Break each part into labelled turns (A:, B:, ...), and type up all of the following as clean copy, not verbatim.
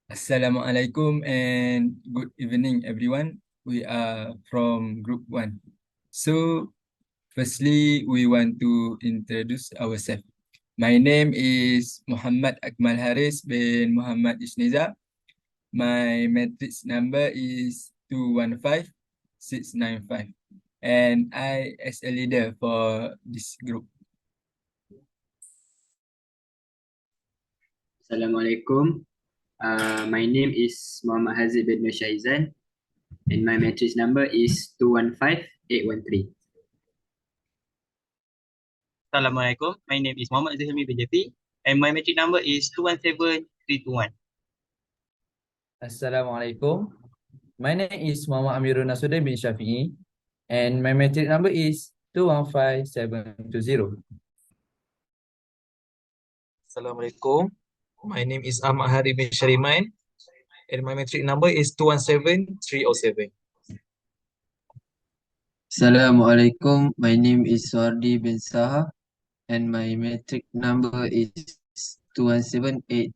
A: Assalamualaikum and good evening, everyone. We are from Group 1. So, firstly, we want to introduce ourselves. My name is Muhammad Akmal Haris bin Muhammad Isniza. My matrix number is 215695. And I as a leader for this group.
B: Assalamualaikum. My name is Muhammad Hazid bin Nur Shahizan and my matrix number is 215813.
C: Assalamualaikum. My name is Muhammad Zahimi bin Jafi and my matric number is 217321.
D: Assalamualaikum. My name is Muhammad Amirul Nasuddin bin Syafi'i and my matric number is 215720.
E: Assalamualaikum. My name is Ahmad Hari bin Shariman and my matric number is 217307.
F: Assalamualaikum. My name is Swardi bin Saha and my matric number is 217835.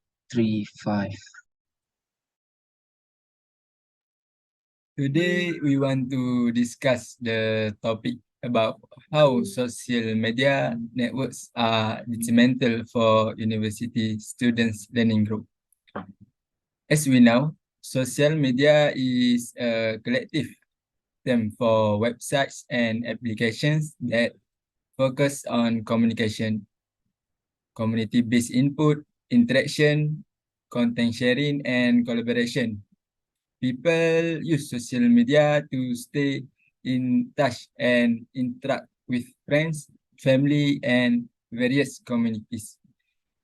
A: Today, we want to discuss the topic about how social media networks are detrimental for university students' learning group. As we know, social media is a collective term for websites and applications that focus on communication, community-based input, interaction, content sharing, and collaboration. People use social media to stay in touch and interact with friends, family, and various communities.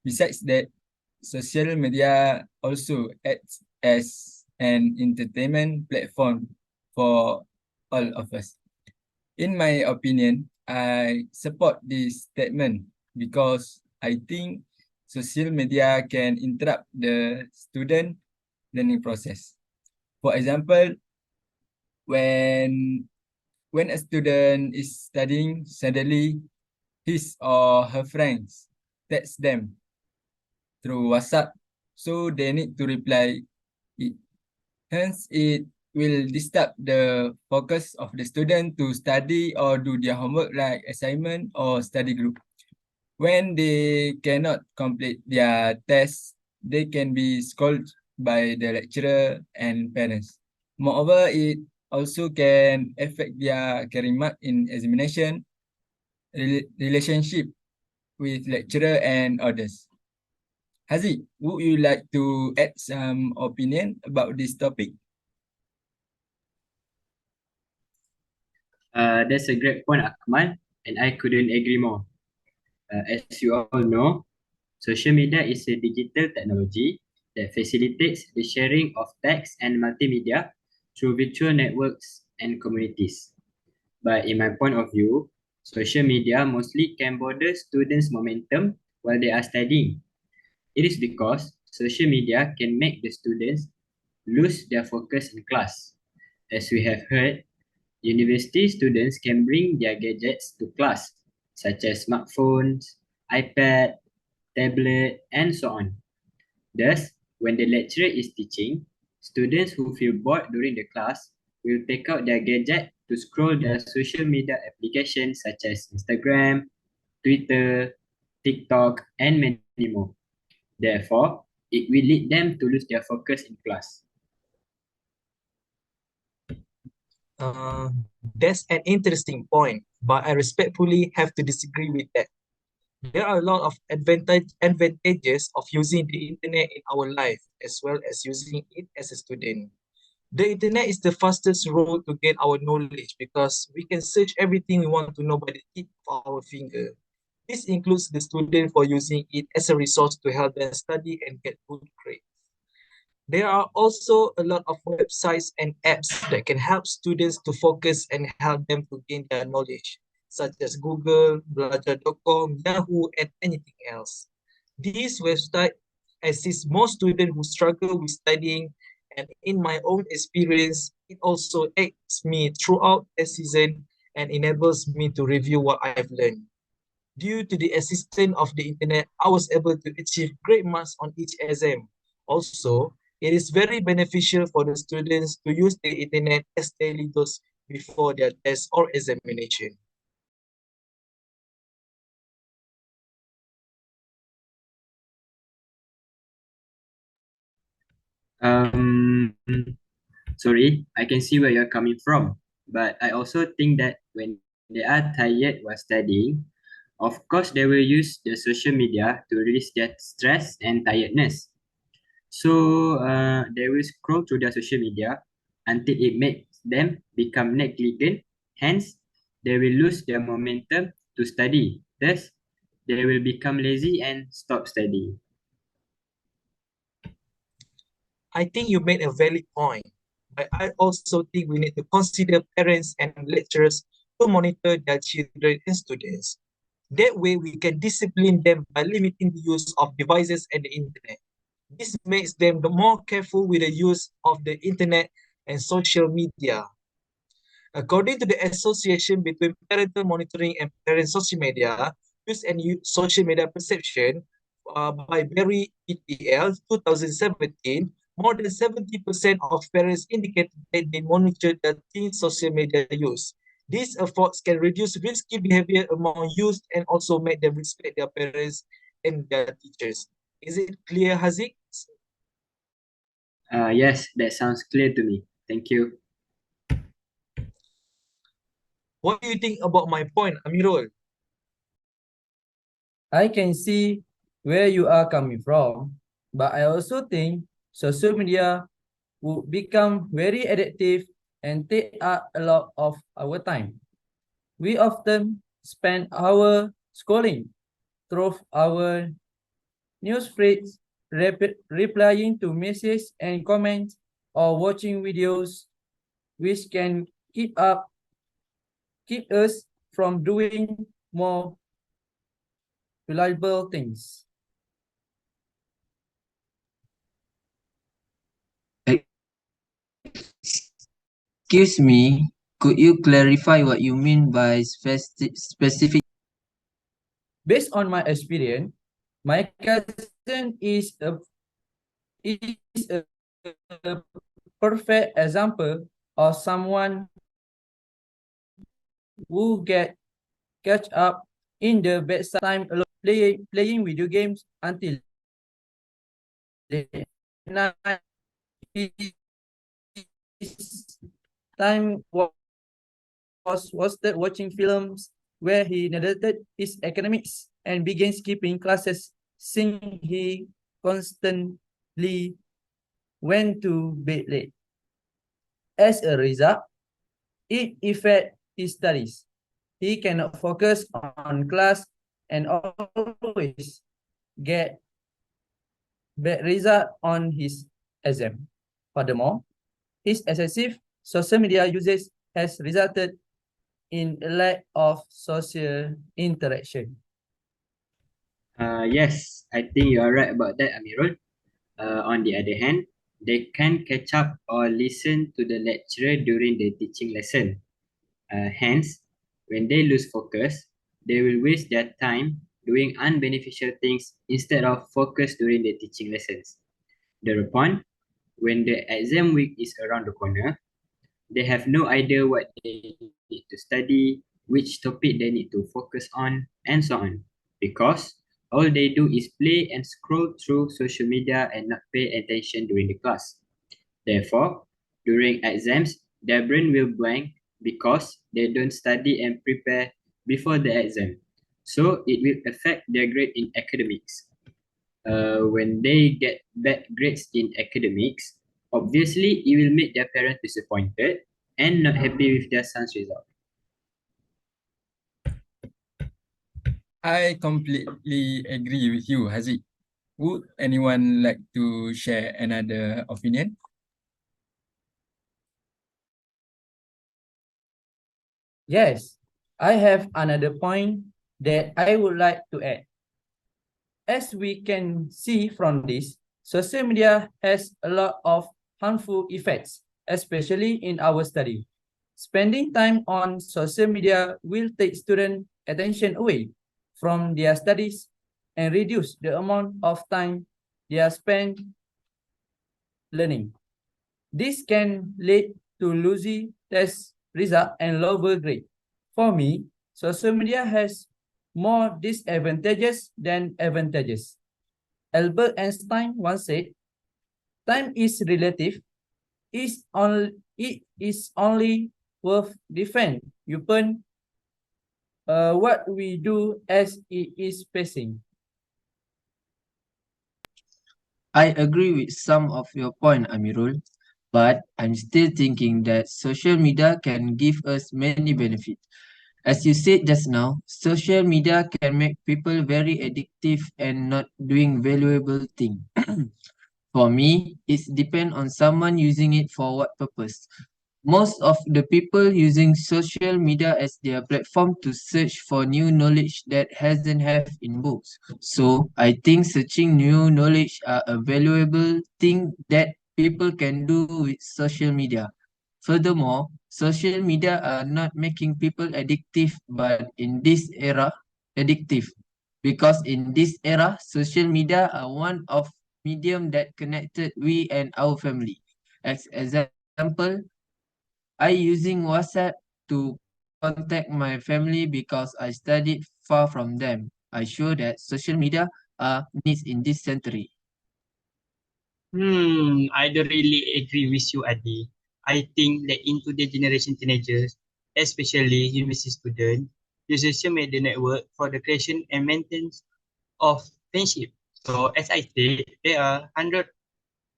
A: Besides that, social media also acts as an entertainment platform for all of us. In my opinion, I support this statement because I think social media can interrupt the student learning process. For example, when a student is studying, suddenly his or her friends text them through WhatsApp, so they need to reply it. Hence, it will disturb the focus of the student to study or do their homework like assignment or study group. When they cannot complete their tests, they can be scolded by the lecturer and parents. Moreover, it also can affect their carrying mark in examination, relationship with lecturer and others. Haziq, would you like to add some opinion about this topic?
B: That's a great point, Akmal, and I couldn't agree more. As you all know, social media is a digital technology that facilitates the sharing of text and multimedia through virtual networks and communities. But in my point of view, social media mostly can bother students' momentum while they are studying. It is because social media can make the students lose their focus in class. As we have heard, university students can bring their gadgets to class, such as smartphones, iPad, tablet, and so on. Thus, when the lecturer is teaching, students who feel bored during the class will take out their gadget to scroll their social media applications such as Instagram, Twitter, TikTok, and many more. Therefore, it will lead them to lose their focus in class.
E: That's an interesting point, but I respectfully have to disagree with that. There are a lot of advantages of using the internet in our life as well as using it as a student. The internet is the fastest road to get our knowledge because we can search everything we want to know by the tip of our finger. This includes the student for using it as a resource to help them study and get good grades. There are also a lot of websites and apps that can help students to focus and help them to gain their knowledge, such as Google, Belajar.com, Yahoo, and anything else. These websites assist most students who struggle with studying, and in my own experience, it also aids me throughout the season and enables me to review what I've learned. Due to the assistance of the internet, I was able to achieve great marks on each exam. Also, It is very beneficial for the students to use the internet as daily dose before their test or examination.
B: Um, Sorry, I can see where you're coming from, but I also think that when they are tired while studying, of course they will use the social media to release their stress and tiredness. So they will scroll through their social media until it makes them become negligent. Hence, they will lose their momentum to study. Thus, they will become lazy and stop studying.
E: I think you made a valid point, but I also think we need to consider parents and lecturers to monitor their children and students. That way, we can discipline them by limiting the use of devices and the internet. This makes them the more careful with the use of the internet and social media. According to the association between parental monitoring and parent social media use and social media perception by Barry ETL 2017, more than 70% of parents indicated that they monitor their teen social media use. These efforts can reduce risky behavior among youth and also make them respect their parents and their teachers. Is it clear, Haziq?
B: Yes, that sounds clear to me. Thank you.
E: What do you think about my point, Amirul?
D: I can see where you are coming from, but I also think social media would become very addictive and take up a lot of our time. We often spend hours scrolling through our news feeds, replying to messages and comments, or watching videos, which can keep us from doing more valuable things.
F: Excuse me, could you clarify what you mean by specific?
D: Based on my experience, my cousin is a perfect example of someone who catch up in the bedtime alone, playing video games until late night. His time was wasted watching films where he neglected his academics and began skipping classes since he constantly went to bed late. As a result, it affected his studies. He cannot focus on class and always get bad result on his exam. Furthermore, his excessive social media usage has resulted in a lack of social interaction.
B: Yes, I think you are right about that, Amirul. On the other hand, they can catch up or listen to the lecturer during the teaching lesson. Hence, when they lose focus, they will waste their time doing unbeneficial things instead of focus during the teaching lessons. Thereupon, when the exam week is around the corner, they have no idea what they need to study, which topic they need to focus on, and so on. Because all they do is play and scroll through social media and not pay attention during the class. Therefore, during exams, their brain will blank because they don't study and prepare before the exam. So it will affect their grade in academics. When they get bad grades in academics, obviously it will make their parents disappointed and not happy with their son's result.
A: I completely agree with you, Haziq. Would anyone like to share another opinion?
D: Yes, I have another point that I would like to add. As we can see from this, social media has a lot of harmful effects, especially in our study. Spending time on social media will take student attention away from their studies and reduce the amount of time they are spent learning. This can lead to lousy test result and lower grade. For me, social media has more disadvantages than advantages. Albert Einstein once said, time is relative. It is only worth defend upon what we do as it is passing.
F: I agree with some of your point, Amirul, but I'm still thinking that social media can give us many benefits. As you said just now, social media can make people very addictive and not doing valuable thing. For me, it depends on someone using it for what purpose. Most of the people using social media as their platform to search for new knowledge that hasn't have in books. So I think searching new knowledge are a valuable thing that people can do with social media. Furthermore, social media are not making people addictive, but in this era, addictive. Because in this era, social media are one of medium that connected we and our family. As example, I using WhatsApp to contact my family because I studied far from them. I sure that social media are needs in this century.
C: I don't really agree with you, Adi. I think that in today's generation teenagers, especially university students, use social media network for the creation and maintenance of friendship. So as I said, there are hundreds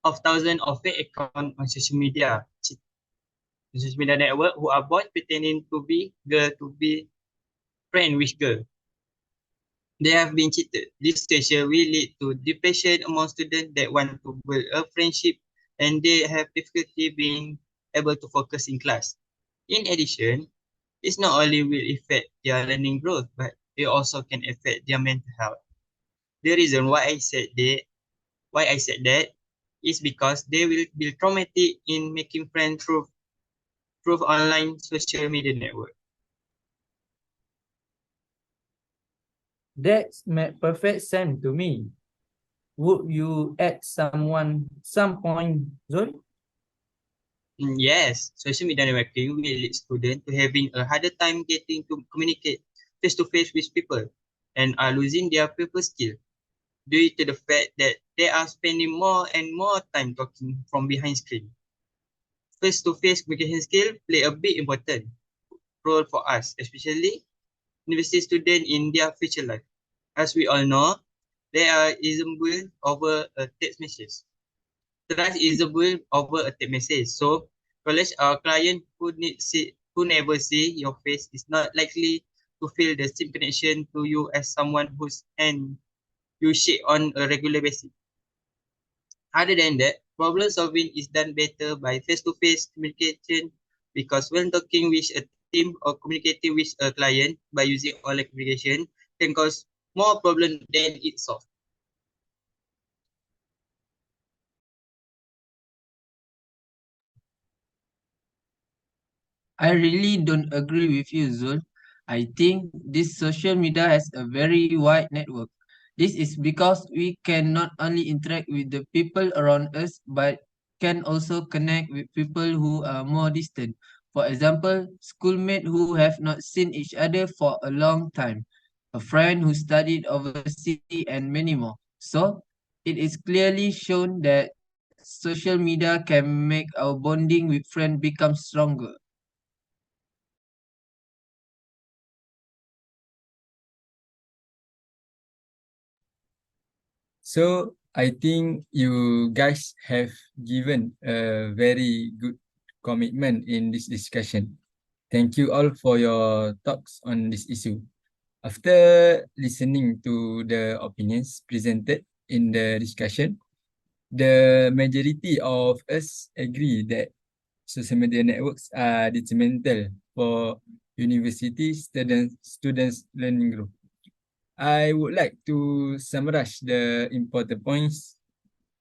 C: of thousands of fake accounts on social media network who are boys pretending to be girl to be friend with girl. They have been cheated. This situation will lead to depression among students that want to build a friendship and they have difficulty being able to focus in class. In addition, it's not only will affect their learning growth, but it also can affect their mental health. The reason why I said that is because they will be traumatic in making friends through online social media network.
D: That makes perfect sense to me. Would you add some point, Zul?
C: Yes, social media networking will lead students to having a harder time getting to communicate face to face with people and are losing their people skill due to the fact that they are spending more and more time talking from behind screen. Face to face communication skill play a big important role for us, especially university students in their future life. As we all know, there are example over a text message. Trust is a build over a text message. So, college or client who never see your face is not likely to feel the same connection to you as someone whose hand you shake on a regular basis. Other than that, problem solving is done better by face-to-face communication because when talking with a team or communicating with a client by using online communication can cause more problem than it solves.
F: I really don't agree with you, Zul. I think this social media has a very wide network. This is because we can not only interact with the people around us, but can also connect with people who are more distant. For example, schoolmates who have not seen each other for a long time, a friend who studied overseas, and many more. So, it is clearly shown that social media can make our bonding with friends become stronger.
A: So I think you guys have given a very good commitment in this discussion. Thank you all for your talks on this issue. After listening to the opinions presented in the discussion, the majority of us agree that social media networks are detrimental for university students learning growth. I would like to summarize the important points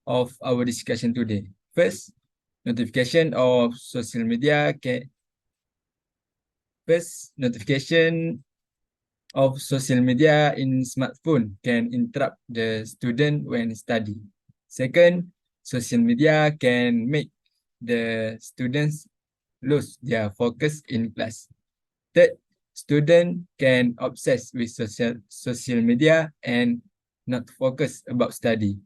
A: of our discussion today. First, notification of social media can first notification of social media in smartphone can interrupt the student when study. Second, social media can make the students lose their focus in class. Third, student can obsess with social media and not focus about study.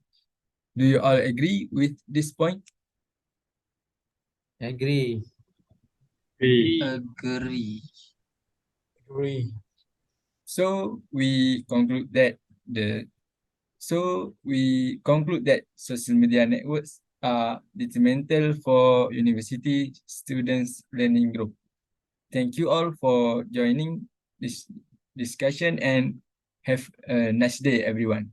A: Do you all agree with this point?
D: Agree.
F: Agree.
E: Agree.
A: So we conclude that social media networks are detrimental for university students' learning growth. Thank you all for joining this discussion and have a nice day, everyone.